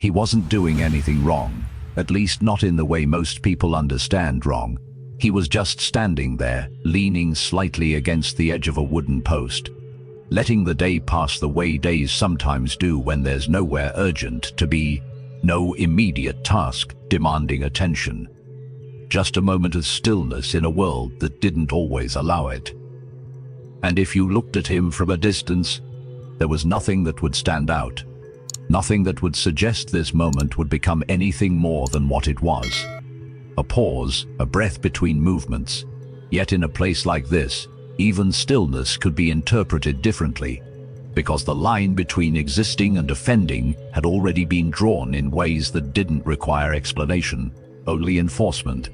He wasn't doing anything wrong, at least not in the way most people understand wrong. He was just standing there, leaning slightly against the edge of a wooden post, letting the day pass the way days sometimes do when there's nowhere urgent to be, no immediate task demanding attention. Just a moment of stillness in a world that didn't always allow it. And if you looked at him from a distance, there was nothing that would stand out. Nothing that would suggest this moment would become anything more than what it was. A pause, a breath between movements. Yet in a place like this, even stillness could be interpreted differently, because the line between existing and offending had already been drawn in ways that didn't require explanation, only enforcement.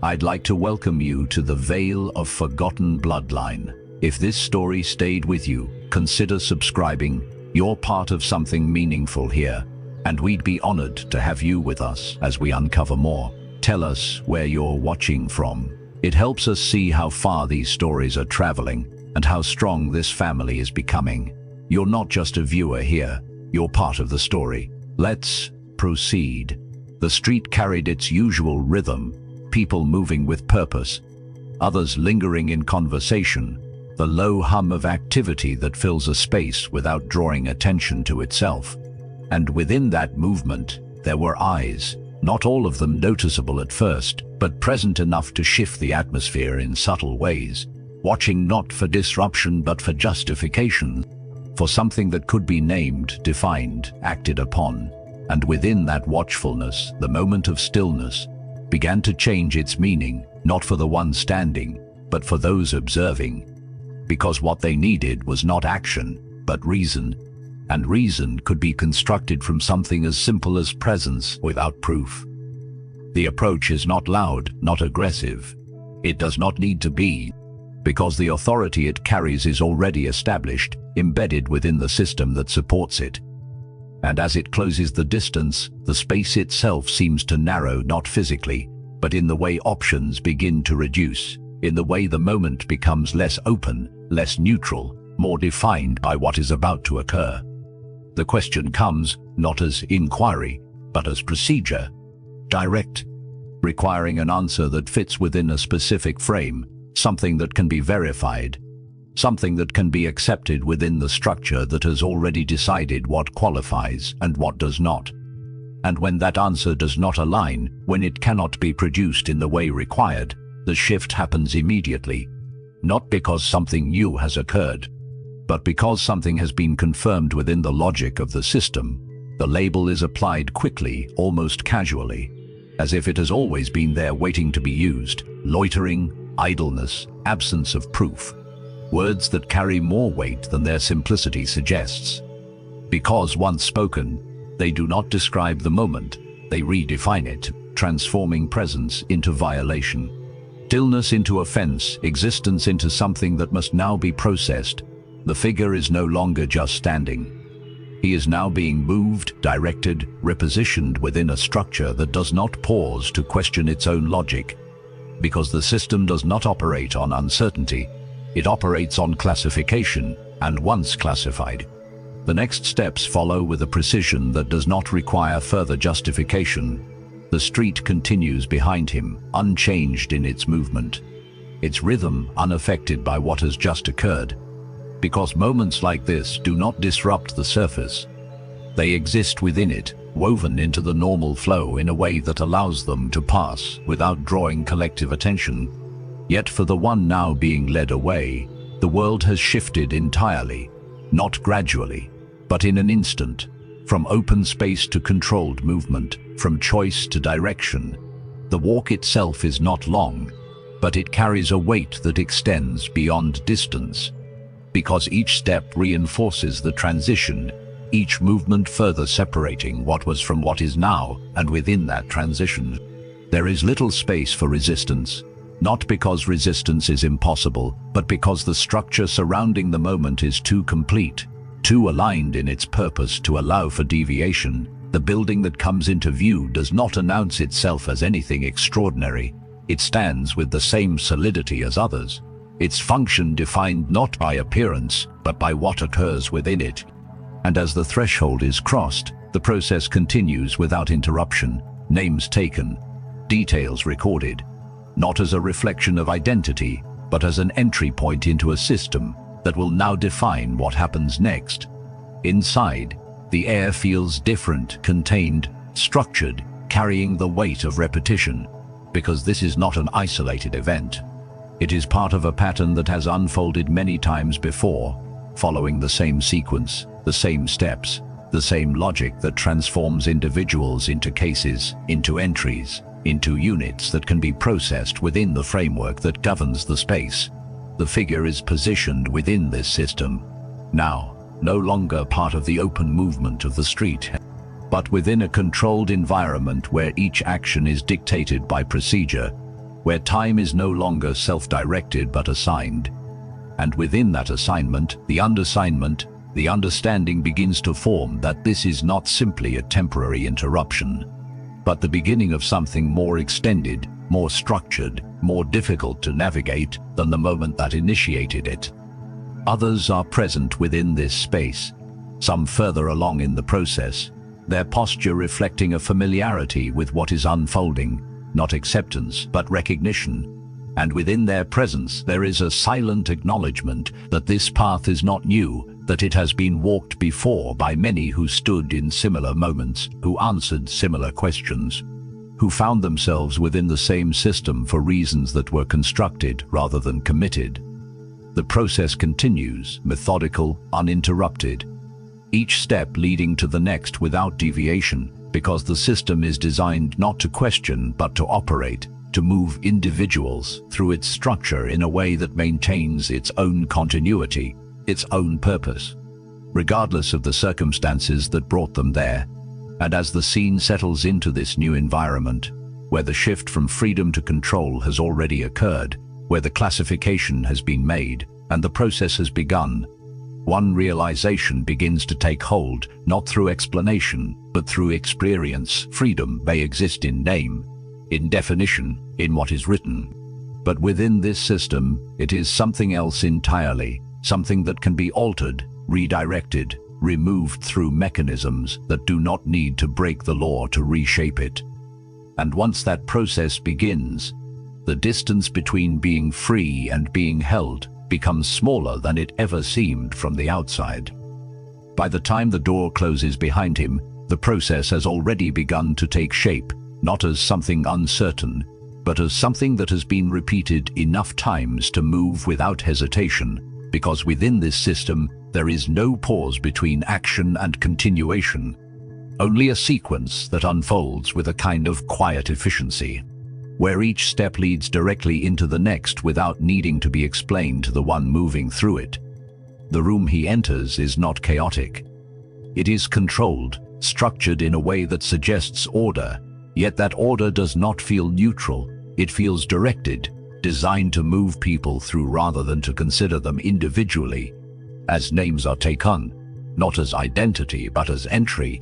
I'd like to welcome you to the Veil of Forgotten Bloodline. If this story stayed with you, consider subscribing. You're part of something meaningful here, and we'd be honored to have you with us as we uncover more. Tell us where you're watching from. It helps us see how far these stories are traveling and how strong this family is becoming. You're not just a viewer here, you're part of the story. Let's proceed. The street carried its usual rhythm, people moving with purpose, others lingering in conversation, the low hum of activity that fills a space without drawing attention to itself. And within that movement, there were eyes, not all of them noticeable at first, but present enough to shift the atmosphere in subtle ways, watching not for disruption but for justification, for something that could be named, defined, acted upon. And within that watchfulness, the moment of stillness began to change its meaning, not for the one standing, but for those observing. Because what they needed was not action, but reason, and reason could be constructed from something as simple as presence without proof. The approach is not loud, not aggressive. It does not need to be, because the authority it carries is already established, embedded within the system that supports it. And as it closes the distance, the space itself seems to narrow, not physically, but in the way options begin to reduce, in the way the moment becomes less open, less neutral, more defined by what is about to occur. The question comes not as inquiry, but as procedure, direct, requiring an answer that fits within a specific frame, something that can be verified, something that can be accepted within the structure that has already decided what qualifies and what does not. And when that answer does not align, when it cannot be produced in the way required, the shift happens immediately, not because something new has occurred, but because something has been confirmed within the logic of the system. The label is applied quickly, almost casually, as if it has always been there waiting to be used. Loitering, idleness, absence of proof. Words that carry more weight than their simplicity suggests. Because once spoken, they do not describe the moment, they redefine it, transforming presence into violation. Stillness into offense, existence into something that must now be processed. The figure is no longer just standing. He is now being moved, directed, repositioned within a structure that does not pause to question its own logic. Because the system does not operate on uncertainty, it operates on classification, and once classified, the next steps follow with a precision that does not require further justification. The street continues behind him, unchanged in its movement, its rhythm unaffected by what has just occurred. Because moments like this do not disrupt the surface. They exist within it, woven into the normal flow in a way that allows them to pass without drawing collective attention. Yet for the one now being led away, the world has shifted entirely, not gradually, but in an instant, from open space to controlled movement, from choice to direction. The walk itself is not long, but it carries a weight that extends beyond distance. Because each step reinforces the transition, each movement further separating what was from what is now, and within that transition, there is little space for resistance. Not because resistance is impossible, but because the structure surrounding the moment is too complete, too aligned in its purpose to allow for deviation. The building that comes into view does not announce itself as anything extraordinary. It stands with the same solidity as others, its function defined not by appearance, but by what occurs within it. And as the threshold is crossed, The process continues without interruption, names taken, details recorded, not as a reflection of identity, but as an entry point into a system that will now define what happens next. Inside, the air feels different, contained, structured, carrying the weight of repetition, because this is not an isolated event. It is part of a pattern that has unfolded many times before, following the same sequence, the same steps, the same logic that transforms individuals into cases, into entries, into units that can be processed within the framework that governs the space. The figure is positioned within this system, now no longer part of the open movement of the street, but within a controlled environment where each action is dictated by procedure, where time is no longer self-directed but assigned. And within that assignment, the undersignment, the understanding begins to form that this is not simply a temporary interruption, but the beginning of something more extended, more structured, more difficult to navigate than the moment that initiated it. Others are present within this space, some further along in the process, their posture reflecting a familiarity with what is unfolding, not acceptance, but recognition. And within their presence there is a silent acknowledgement that this path is not new, that it has been walked before by many who stood in similar moments, who answered similar questions, who found themselves within the same system for reasons that were constructed rather than committed. The process continues, methodical, uninterrupted, each step leading to the next without deviation, because the system is designed not to question but to operate, to move individuals through its structure in a way that maintains its own continuity, its own purpose, regardless of the circumstances that brought them there. And as the scene settles into this new environment, where the shift from freedom to control has already occurred, where the classification has been made and the process has begun, one realization begins to take hold, not through explanation, but through experience. Freedom may exist in name, in definition, in what is written. But within this system, it is something else entirely, something that can be altered, redirected, removed through mechanisms that do not need to break the law to reshape it. And once that process begins, the distance between being free and being held becomes smaller than it ever seemed from the outside. By the time the door closes behind him, the process has already begun to take shape, not as something uncertain, but as something that has been repeated enough times to move without hesitation, because within this system there is no pause between action and continuation, only a sequence that unfolds with a kind of quiet efficiency, where each step leads directly into the next without needing to be explained to the one moving through it. The room he enters is not chaotic. It is controlled, structured in a way that suggests order, yet that order does not feel neutral. It feels directed, designed to move people through rather than to consider them individually, as names are taken, not as identity but as entry,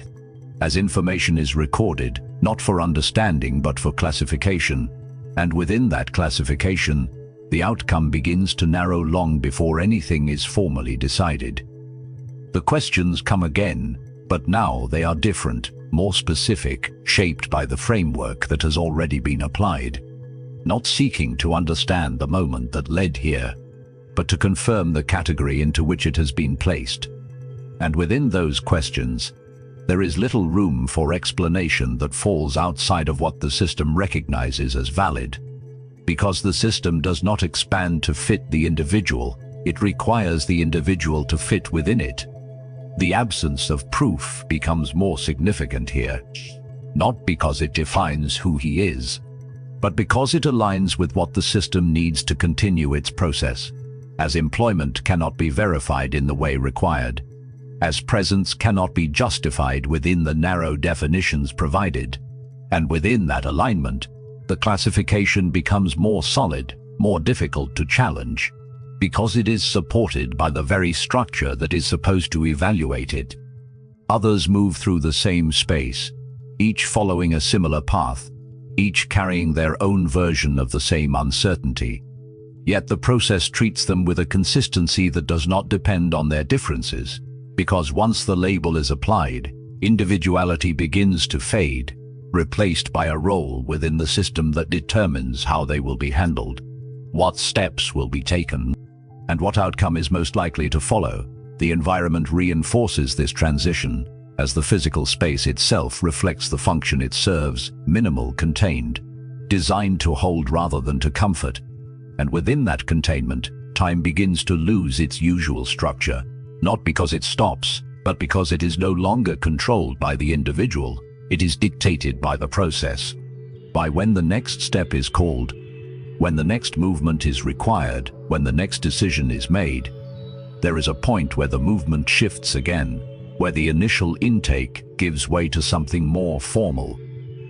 as information is recorded, not for understanding but for classification, and within that classification, the outcome begins to narrow long before anything is formally decided. The questions come again, but now they are different, more specific, shaped by the framework that has already been applied, not seeking to understand the moment that led here, but to confirm the category into which it has been placed. And within those questions, there is little room for explanation that falls outside of what the system recognizes as valid. Because the system does not expand to fit the individual, it requires the individual to fit within it. The absence of proof becomes more significant here, not because it defines who he is, but because it aligns with what the system needs to continue its process. As employment cannot be verified in the way required, as presence cannot be justified within the narrow definitions provided, and within that alignment, the classification becomes more solid, more difficult to challenge, because it is supported by the very structure that is supposed to evaluate it. Others move through the same space, each following a similar path, each carrying their own version of the same uncertainty. Yet the process treats them with a consistency that does not depend on their differences, because once the label is applied, Individuality begins to fade, replaced by a role within the system that determines how they will be handled, what steps will be taken, and what outcome is most likely to follow. The environment reinforces this transition, as the physical space itself reflects the function it serves, minimal, contained, designed to hold rather than to comfort. And within that containment, time begins to lose its usual structure, not because it stops, but because it is no longer controlled by the individual. It is dictated by the process, by when the next step is called, when the next movement is required, when the next decision is made. There is a point where the movement shifts again, where the initial intake gives way to something more formal,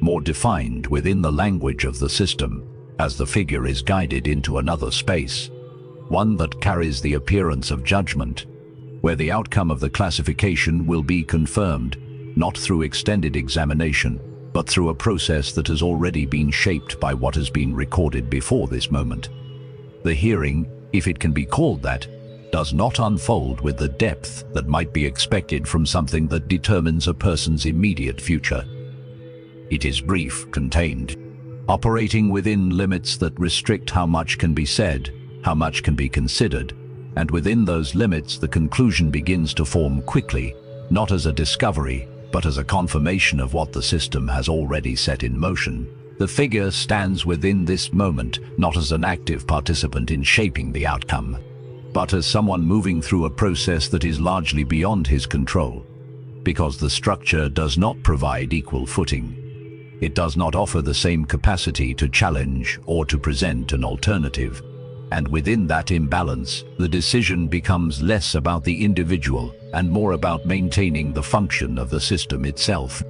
more defined within the language of the system, as the figure is guided into another space, one that carries the appearance of judgment, where the outcome of the classification will be confirmed, not through extended examination, but through a process that has already been shaped by what has been recorded before this moment. The hearing, if it can be called that, does not unfold with the depth that might be expected from something that determines a person's immediate future. It is brief, contained, operating within limits that restrict how much can be said, how much can be considered, and within those limits the conclusion begins to form quickly, not as a discovery, but as a confirmation of what the system has already set in motion. The figure stands within this moment, not as an active participant in shaping the outcome, but as someone moving through a process that is largely beyond his control, because the structure does not provide equal footing. It does not offer the same capacity to challenge or to present an alternative. And within that imbalance, the decision becomes less about the individual and more about maintaining the function of the system itself.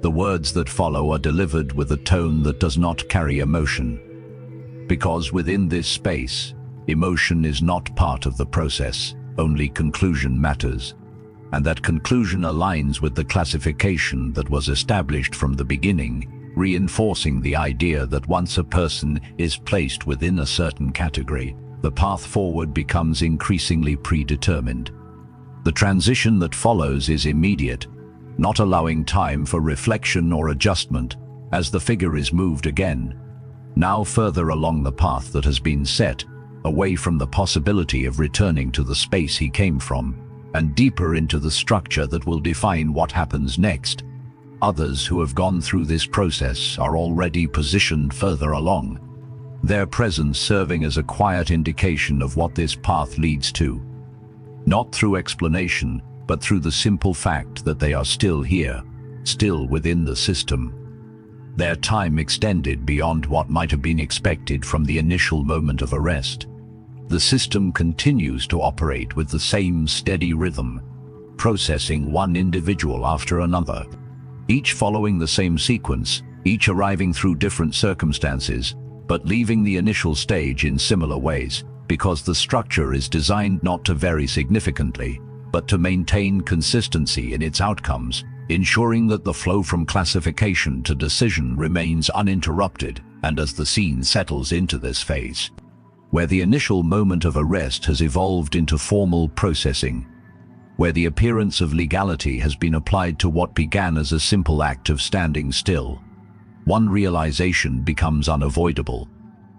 The words that follow are delivered with a tone that does not carry emotion, because within this space, emotion is not part of the process, only conclusion matters, and that conclusion aligns with the classification that was established from the beginning, reinforcing the idea that once a person is placed within a certain category, the path forward becomes increasingly predetermined. The transition that follows is immediate, not allowing time for reflection or adjustment, as the figure is moved again, now further along the path that has been set, away from the possibility of returning to the space he came from, and deeper into the structure that will define what happens next. Others who have gone through this process are already positioned further along, their presence serving as a quiet indication of what this path leads to, not through explanation, but through the simple fact that they are still here, still within the system. Their time extended beyond what might have been expected from the initial moment of arrest. The system continues to operate with the same steady rhythm, processing one individual after another, each following the same sequence, each arriving through different circumstances, but leaving the initial stage in similar ways, because the structure is designed not to vary significantly, but to maintain consistency in its outcomes, ensuring that the flow from classification to decision remains uninterrupted. And as the scene settles into this phase, where the initial moment of arrest has evolved into formal processing, where the appearance of legality has been applied to what began as a simple act of standing still, one realization becomes unavoidable.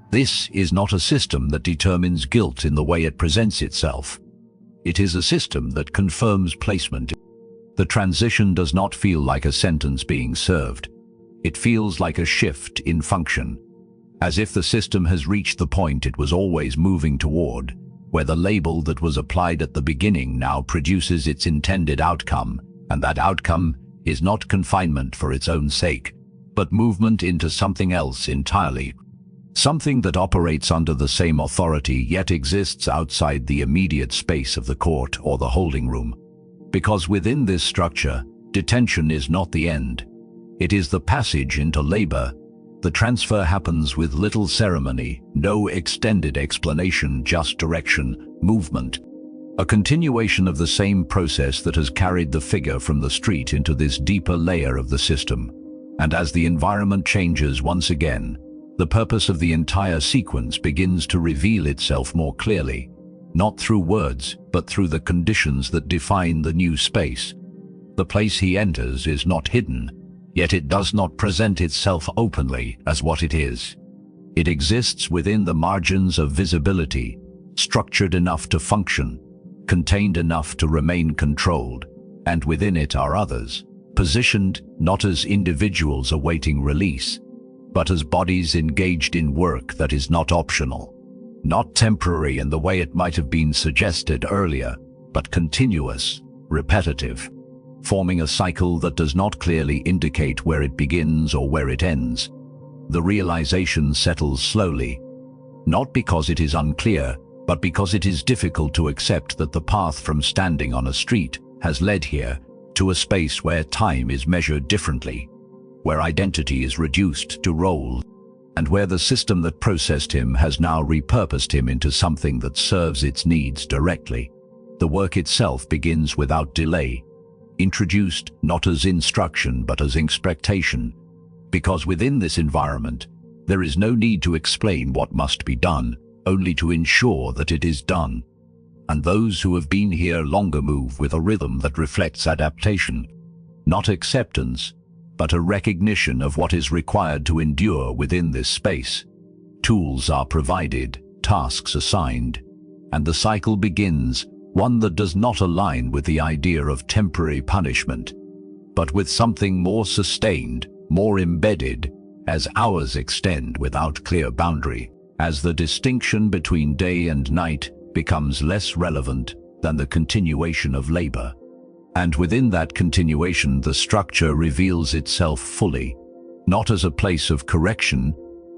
This is not a system that determines guilt in the way it presents itself. It is a system that confirms placement. The transition does not feel like a sentence being served. It feels like a shift in function, as if the system has reached the point it was always moving toward, where the label that was applied at the beginning now produces its intended outcome, and that outcome is not confinement for its own sake, but movement into something else entirely, something that operates under the same authority yet exists outside the immediate space of the court or the holding room. Because within this structure, detention is not the end. It is the passage into labor. The transfer happens with little ceremony, no extended explanation, just direction, movement. A continuation of the same process that has carried the figure from the street into this deeper layer of the system. And as the environment changes once again, the purpose of the entire sequence begins to reveal itself more clearly, not through words, but through the conditions that define the new space. The place he enters is not hidden, yet it does not present itself openly as what it is. It exists within the margins of visibility, structured enough to function, contained enough to remain controlled, and within it are others, positioned not as individuals awaiting release, but as bodies engaged in work that is not optional, not temporary in the way it might have been suggested earlier, but continuous, repetitive, forming a cycle that does not clearly indicate where it begins or where it ends. The realization settles slowly, not because it is unclear, but because it is difficult to accept that the path from standing on a street has led here to a space where time is measured differently, where identity is reduced to role, and where the system that processed him has now repurposed him into something that serves its needs directly. The work itself begins without delay, introduced not as instruction but as expectation, because within this environment there is no need to explain what must be done, only to ensure that it is done. And those who have been here longer move with a rhythm that reflects adaptation, not acceptance, but a recognition of what is required to endure within this space. Tools are provided, tasks assigned, and the cycle begins, one that does not align with the idea of temporary punishment, but with something more sustained, more embedded, as hours extend without clear boundary, as the distinction between day and night becomes less relevant than the continuation of labor. And within that continuation, the structure reveals itself fully, not as a place of correction,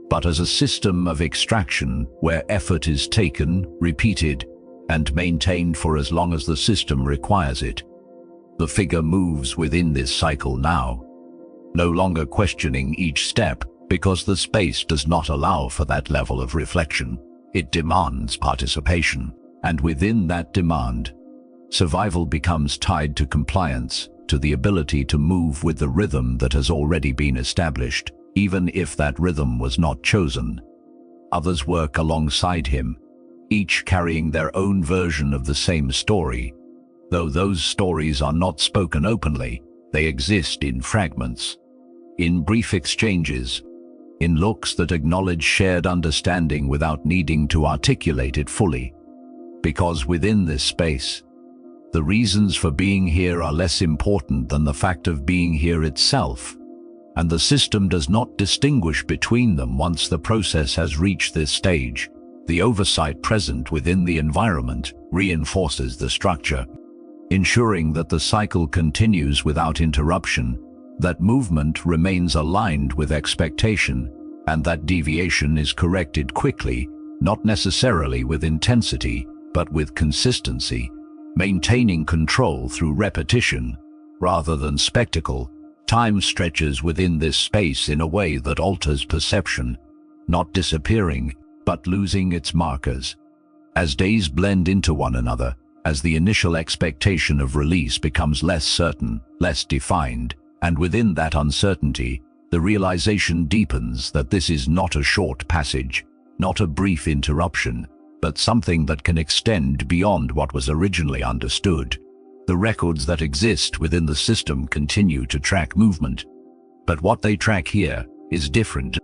but as a system of extraction where effort is taken, repeated, and maintained for as long as the system requires it. The figure moves within this cycle now, no longer questioning each step, because the space does not allow for that level of reflection. It demands participation, and within that demand, survival becomes tied to compliance, to the ability to move with the rhythm that has already been established, even if that rhythm was not chosen. Others work alongside him, each carrying their own version of the same story. Though those stories are not spoken openly, they exist in fragments, in brief exchanges, in looks that acknowledge shared understanding without needing to articulate it fully. Because within this space, the reasons for being here are less important than the fact of being here itself, and the system does not distinguish between them once the process has reached this stage. The oversight present within the environment reinforces the structure, ensuring that the cycle continues without interruption, that movement remains aligned with expectation, and that deviation is corrected quickly, not necessarily with intensity, but with consistency, maintaining control through repetition rather than spectacle. Time stretches within this space in a way that alters perception, not disappearing, but losing its markers. As days blend into one another, as the initial expectation of release becomes less certain, less defined, and within that uncertainty, the realization deepens that this is not a short passage, not a brief interruption, but something that can extend beyond what was originally understood. The records that exist within the system continue to track movement, but what they track here is different.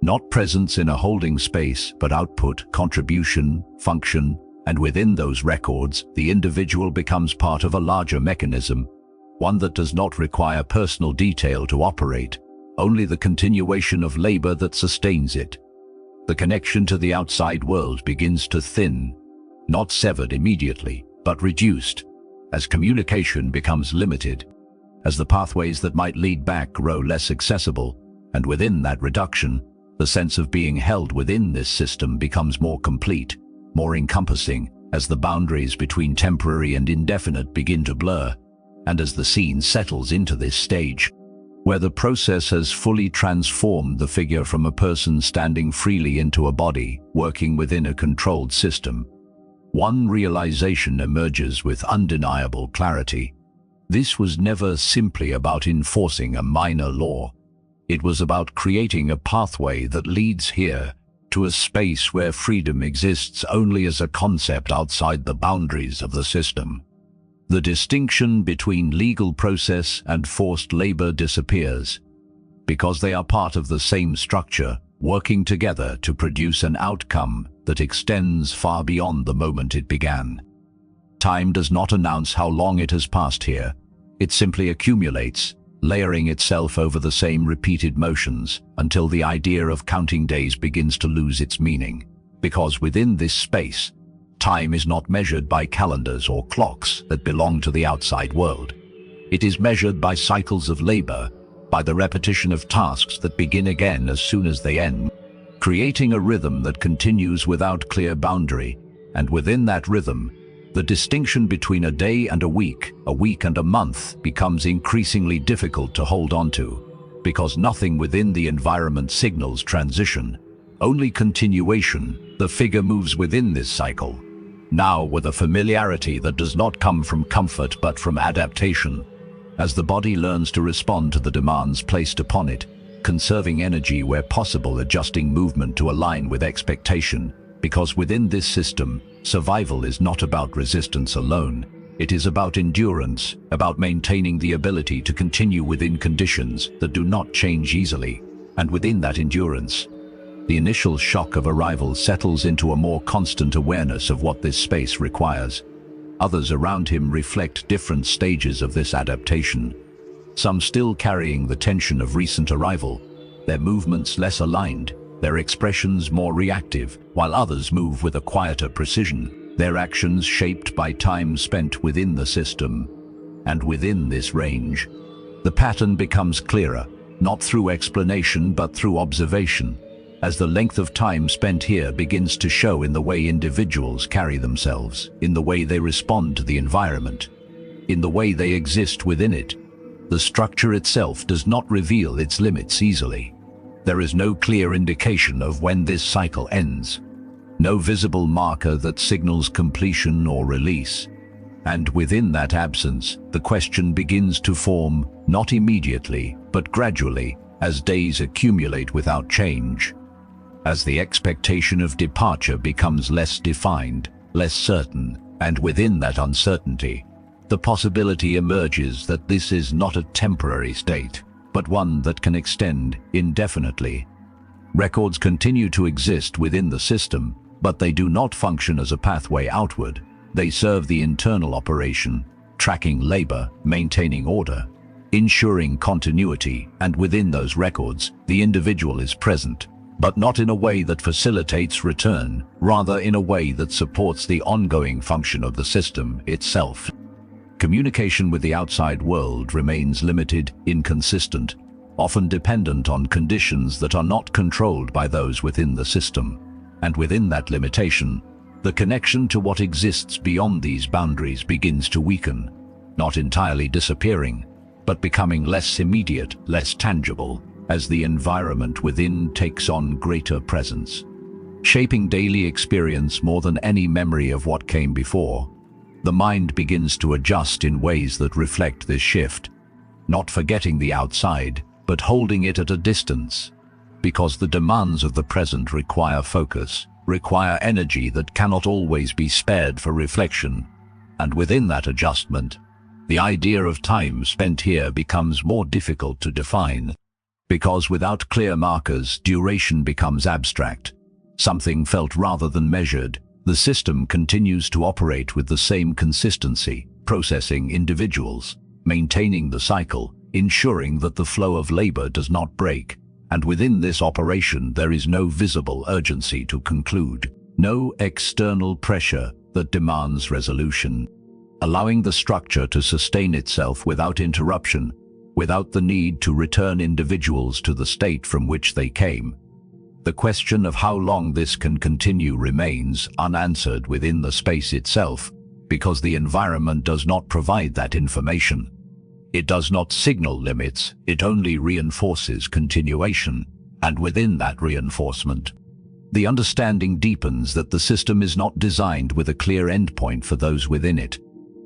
Not presence in a holding space, but output, contribution, function, and within those records, the individual becomes part of a larger mechanism, one that does not require personal detail to operate, only the continuation of labor that sustains it. The connection to the outside world begins to thin, not severed immediately, but reduced, as communication becomes limited, as the pathways that might lead back grow less accessible, and within that reduction, the sense of being held within this system becomes more complete, more encompassing, as the boundaries between temporary and indefinite begin to blur, and as the scene settles into this stage, where the process has fully transformed the figure from a person standing freely into a body, working within a controlled system. One realization emerges with undeniable clarity. This was never simply about enforcing a minor law. It was about creating a pathway that leads here to a space where freedom exists only as a concept outside the boundaries of the system. The distinction between legal process and forced labor disappears, because they are part of the same structure, working together to produce an outcome that extends far beyond the moment it began. Time does not announce how long it has passed here. It simply accumulates, layering itself over the same repeated motions until the idea of counting days begins to lose its meaning. Because within this space, time is not measured by calendars or clocks that belong to the outside world. It is measured by cycles of labor, by the repetition of tasks that begin again as soon as they end, creating a rhythm that continues without clear boundary. And within that rhythm, the distinction between a day and a week and a month becomes increasingly difficult to hold on to, because nothing within the environment signals transition, only continuation. The figure moves within this cycle, now with a familiarity that does not come from comfort but from adaptation, as the body learns to respond to the demands placed upon it, conserving energy where possible, adjusting movement to align with expectation. Because within this system, survival is not about resistance alone. It is about endurance, about maintaining the ability to continue within conditions that do not change easily. And within that endurance, the initial shock of arrival settles into a more constant awareness of what this space requires. Others around him reflect different stages of this adaptation. Some still carrying the tension of recent arrival, their movements less aligned, their expressions more reactive, while others move with a quieter precision, their actions shaped by time spent within the system. And within this range, the pattern becomes clearer, not through explanation but through observation, as the length of time spent here begins to show in the way individuals carry themselves, in the way they respond to the environment, in the way they exist within it. The structure itself does not reveal its limits easily. There is no clear indication of when this cycle ends, no visible marker that signals completion or release. And within that absence, the question begins to form, not immediately, but gradually, as days accumulate without change. As the expectation of departure becomes less defined, less certain, and within that uncertainty, the possibility emerges that this is not a temporary state, but one that can extend indefinitely. Records continue to exist within the system, but they do not function as a pathway outward. They serve the internal operation, tracking labor, maintaining order, ensuring continuity, and within those records, the individual is present, but not in a way that facilitates return, rather in a way that supports the ongoing function of the system itself. Communication with the outside world remains limited, inconsistent, often dependent on conditions that are not controlled by those within the system. And within that limitation, the connection to what exists beyond these boundaries begins to weaken, not entirely disappearing, but becoming less immediate, less tangible, as the environment within takes on greater presence, shaping daily experience more than any memory of what came before. The mind begins to adjust in ways that reflect this shift, not forgetting the outside, but holding it at a distance, because the demands of the present require focus, require energy that cannot always be spared for reflection. And within that adjustment, the idea of time spent here becomes more difficult to define, because without clear markers, duration becomes abstract, something felt rather than measured. The system continues to operate with the same consistency, processing individuals, maintaining the cycle, ensuring that the flow of labor does not break. And within this operation there is no visible urgency to conclude, no external pressure that demands resolution, allowing the structure to sustain itself without interruption, without the need to return individuals to the state from which they came. The question of how long this can continue remains unanswered within the space itself, because the environment does not provide that information. It does not signal limits, it only reinforces continuation, and within that reinforcement, the understanding deepens that the system is not designed with a clear endpoint for those within it,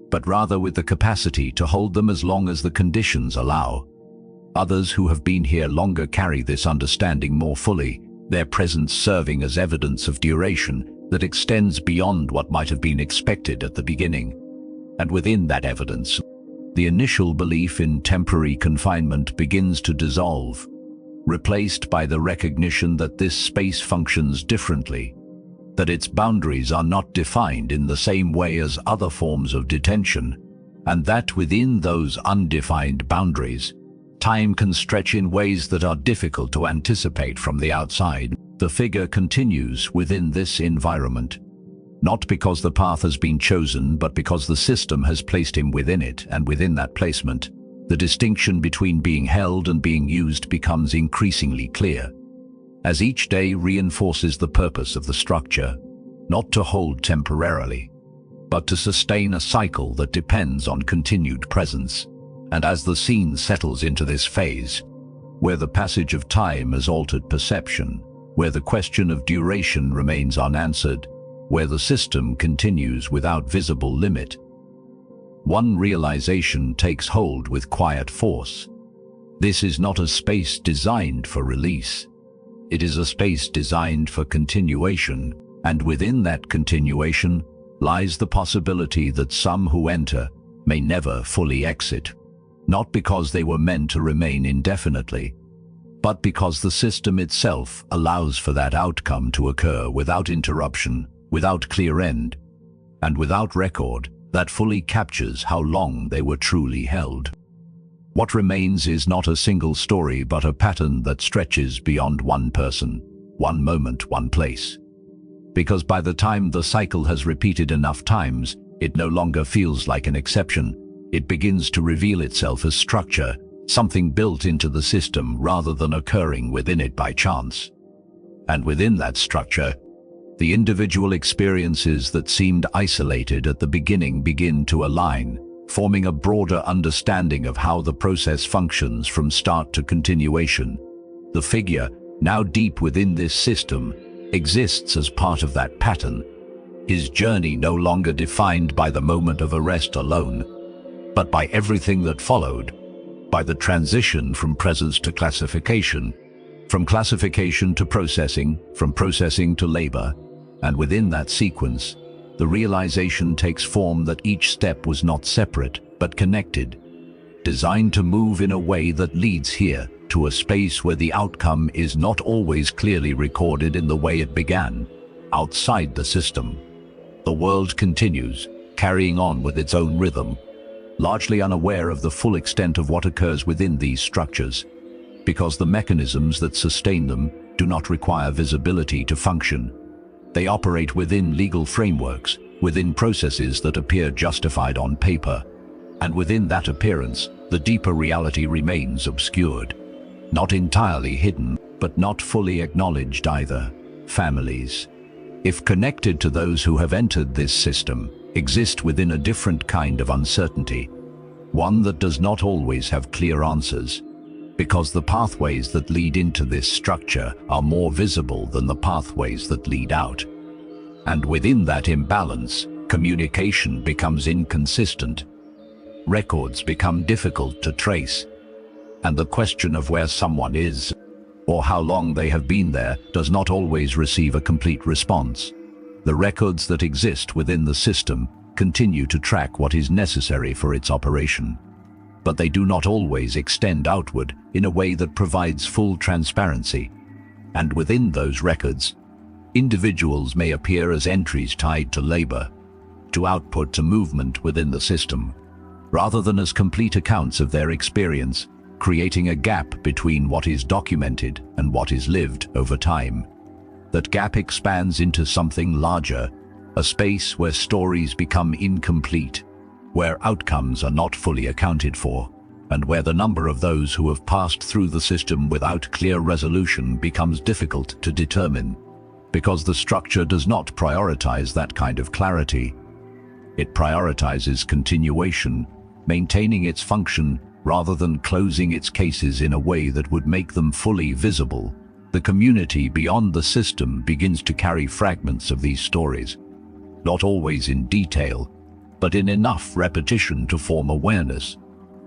but rather with the capacity to hold them as long as the conditions allow. Others who have been here longer carry this understanding more fully, their presence serving as evidence of duration that extends beyond what might have been expected at the beginning. And within that evidence, the initial belief in temporary confinement begins to dissolve, replaced by the recognition that this space functions differently, that its boundaries are not defined in the same way as other forms of detention, and that within those undefined boundaries, time can stretch in ways that are difficult to anticipate from the outside. The figure continues within this environment, not because the path has been chosen, but because the system has placed him within it, and within that placement, the distinction between being held and being used becomes increasingly clear, as each day reinforces the purpose of the structure, not to hold temporarily, but to sustain a cycle that depends on continued presence. And as the scene settles into this phase, where the passage of time has altered perception, where the question of duration remains unanswered, where the system continues without visible limit, one realization takes hold with quiet force. This is not a space designed for release. It is a space designed for continuation, and within that continuation lies the possibility that some who enter may never fully exit, not because they were meant to remain indefinitely, but because the system itself allows for that outcome to occur without interruption, without clear end, and without record that fully captures how long they were truly held. What remains is not a single story, but a pattern that stretches beyond one person, one moment, one place. Because by the time the cycle has repeated enough times, it no longer feels like an exception. It begins to reveal itself as structure, something built into the system rather than occurring within it by chance. And within that structure, the individual experiences that seemed isolated at the beginning begin to align, forming a broader understanding of how the process functions from start to continuation. The figure, now deep within this system, exists as part of that pattern, his journey no longer defined by the moment of arrest alone, but by everything that followed, by the transition from presence to classification, from classification to processing, from processing to labor. And within that sequence, the realization takes form that each step was not separate, but connected, designed to move in a way that leads here to a space where the outcome is not always clearly recorded in the way it began, outside the system. The world continues, carrying on with its own rhythm, largely unaware of the full extent of what occurs within these structures, because the mechanisms that sustain them do not require visibility to function. They operate within legal frameworks, within processes that appear justified on paper, and within that appearance, the deeper reality remains obscured. Not entirely hidden, but not fully acknowledged either. Families, if connected to those who have entered this system, exist within a different kind of uncertainty, one that does not always have clear answers, because the pathways that lead into this structure are more visible than the pathways that lead out. And within that imbalance, communication becomes inconsistent. Records become difficult to trace, and the question of where someone is, or how long they have been there, does not always receive a complete response. The records that exist within the system continue to track what is necessary for its operation, but they do not always extend outward in a way that provides full transparency. And within those records, individuals may appear as entries tied to labor, to output, to movement within the system, rather than as complete accounts of their experience, creating a gap between what is documented and what is lived over time. That gap expands into something larger, a space where stories become incomplete, where outcomes are not fully accounted for, and where the number of those who have passed through the system without clear resolution becomes difficult to determine, because the structure does not prioritize that kind of clarity. It prioritizes continuation, maintaining its function rather than closing its cases in a way that would make them fully visible. The community beyond the system begins to carry fragments of these stories, not always in detail, but in enough repetition to form awareness,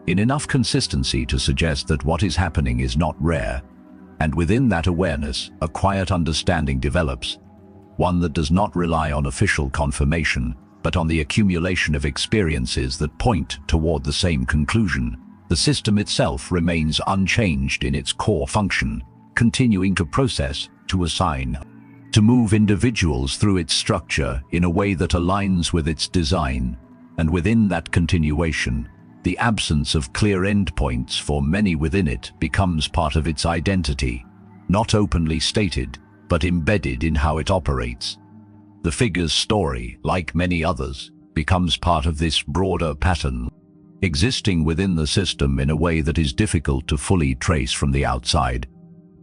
in enough consistency to suggest that what is happening is not rare. And within that awareness, a quiet understanding develops, one that does not rely on official confirmation, but on the accumulation of experiences that point toward the same conclusion. The system itself remains unchanged in its core function, continuing to process, to assign, to move individuals through its structure in a way that aligns with its design. And within that continuation, the absence of clear endpoints for many within it becomes part of its identity, not openly stated, but embedded in how it operates. The figure's story, like many others, becomes part of this broader pattern, existing within the system in a way that is difficult to fully trace from the outside.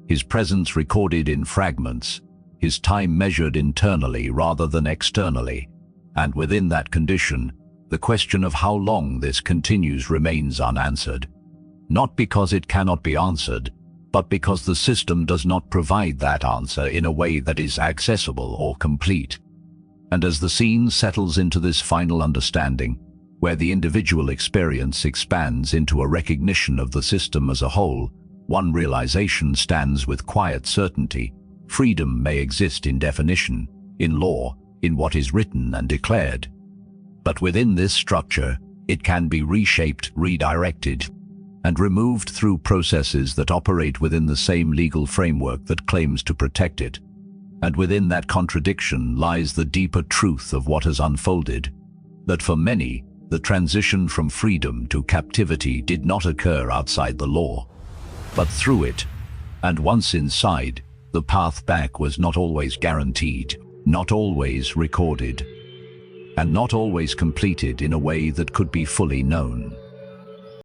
His presence recorded in fragments, his time measured internally rather than externally, and within that condition, the question of how long this continues remains unanswered. Not because it cannot be answered, but because the system does not provide that answer in a way that is accessible or complete. And as the scene settles into this final understanding, where the individual experience expands into a recognition of the system as a whole, one realization stands with quiet certainty. Freedom may exist in definition, in law, in what is written and declared. But within this structure, it can be reshaped, redirected, and removed through processes that operate within the same legal framework that claims to protect it. And within that contradiction lies the deeper truth of what has unfolded, that for many, the transition from freedom to captivity did not occur outside the law, but through it. And once inside, the path back was not always guaranteed, not always recorded, and not always completed in a way that could be fully known.